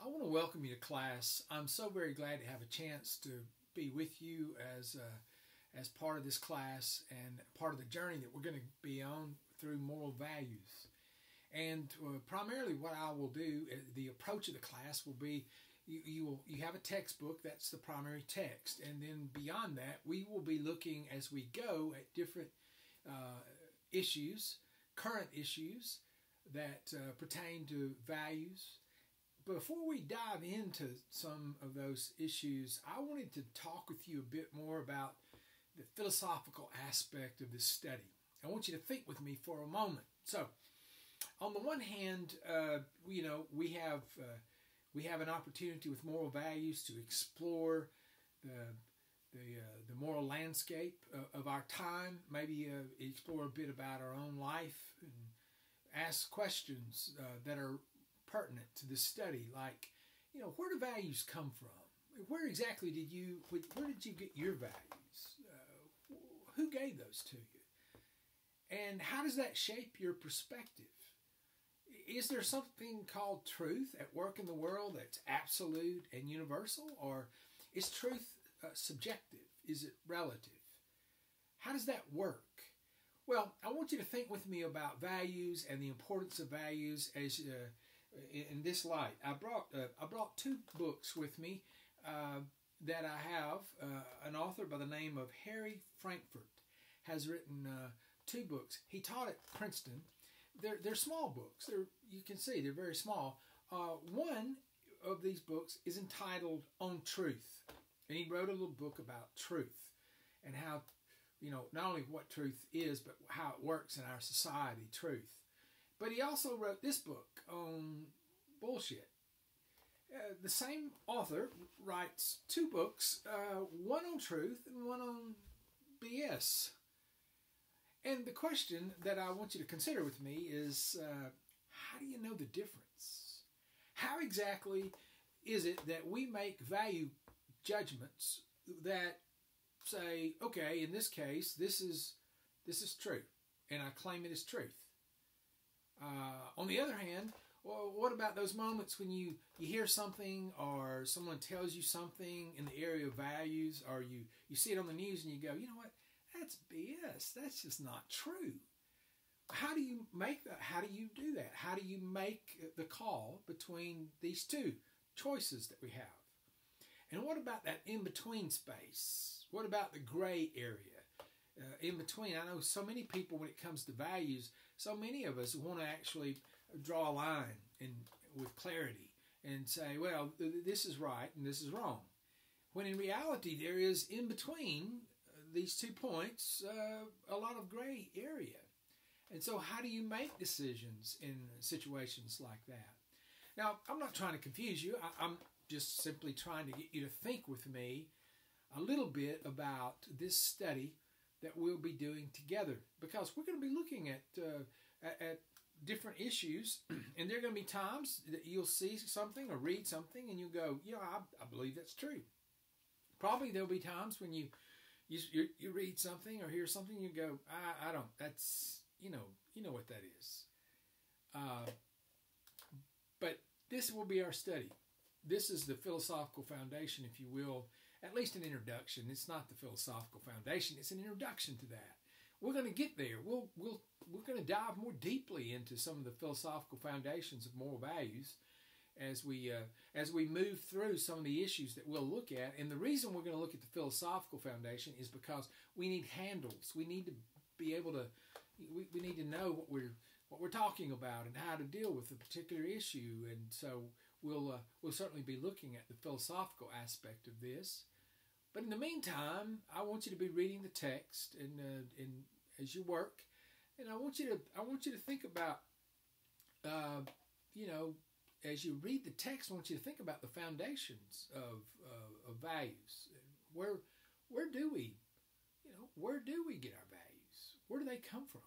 I want to welcome you to class. I'm so very glad to have a chance to be with you as part of this class and part of the journey that we're going to be on through moral values. And primarily what I will do, the approach of the class will be you have a textbook, that's the primary text. And then beyond that, we will be looking as we go at different issues, current issues that pertain to values. Before we dive into some of those issues, I wanted to talk with you a bit more about the philosophical aspect of this study. I want you to think with me for a moment. So, on the one hand, we have an opportunity with moral values to explore the moral landscape of our time. Maybe explore a bit about our own life and ask questions that are pertinent to this study, like, where do values come from? Where exactly where did you get your values? Who gave those to you? And how does that shape your perspective? Is there something called truth at work in the world that's absolute and universal? Or is truth subjective? Is it relative? How does that work? Well, I want you to think with me about values and the importance of values as in this light. I brought two books with me that I have. An author by the name of Harry Frankfurt has written two books. He taught at Princeton. They're small books. You can see they're very small. One of these books is entitled On Truth, and he wrote a little book about truth and how, not only what truth is, but how it works in our society, truth. But he also wrote this book on bullshit. The same author writes two books, one on truth and one on BS. And the question that I want you to consider with me is, how do you know the difference? How exactly is it that we make value judgments that say, okay, in this case, this is true, and I claim it as truth? On the other hand, well, what about those moments when you hear something or someone tells you something in the area of values, or you see it on the news and you go, you know what, that's BS. That's just not true. How do you make that? How do you do that? How do you make the call between these two choices that we have? And what about that in-between space? What about the gray area? In between, I know so many people, when it comes to values, so many of us want to actually draw a line with clarity and say, well, this is right and this is wrong. When in reality, there is in between these 2 points a lot of gray area. And so how do you make decisions in situations like that? Now, I'm not trying to confuse you. I'm just simply trying to get you to think with me a little bit about this study that we'll be doing together, because we're going to be looking at different issues, and there are going to be times that you'll see something or read something and you'll go, yeah, I believe that's true. Probably there'll be times when you read something or hear something and you go, I don't, that's, you know what that is. But this will be our study. This is the philosophical foundation, if you will, at least an introduction. It's not the philosophical foundation. It's an introduction to that. We're going to get there. We're going to dive more deeply into some of the philosophical foundations of moral values as we move through some of the issues that we'll look at. And the reason we're going to look at the philosophical foundation is because we need handles. We need to be able to. We need to know what we're talking about and how to deal with a particular issue. And so we'll certainly be looking at the philosophical aspect of this. But in the meantime, I want you to be reading the text and as you work, and I want you to think about, as you read the text, I want you to think about the foundations of values. Where do we get our values? Where do they come from?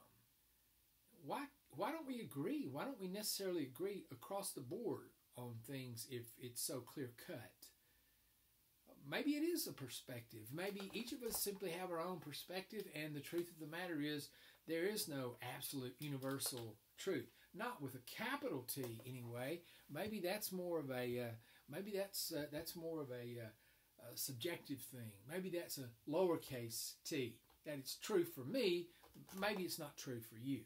Why don't we agree? Why don't we necessarily agree across the board on things if it's so clear cut? Maybe it is a perspective. Maybe each of us simply have our own perspective, and the truth of the matter is there is no absolute universal truth. not with a capital T anyway. Maybe that's more of a subjective thing. Maybe that's a lowercase t. That it's true for me. Maybe it's not true for you.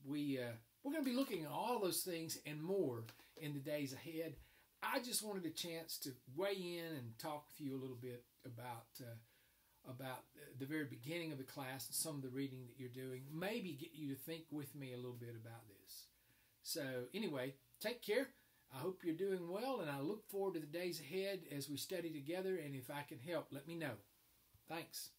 We're going to be looking at all those things and more in the days ahead. I just wanted a chance to weigh in and talk with you a little bit about the very beginning of the class and some of the reading that you're doing. Maybe get you to think with me a little bit about this. So anyway, take care. I hope you're doing well, and I look forward to the days ahead as we study together. And if I can help, let me know. Thanks.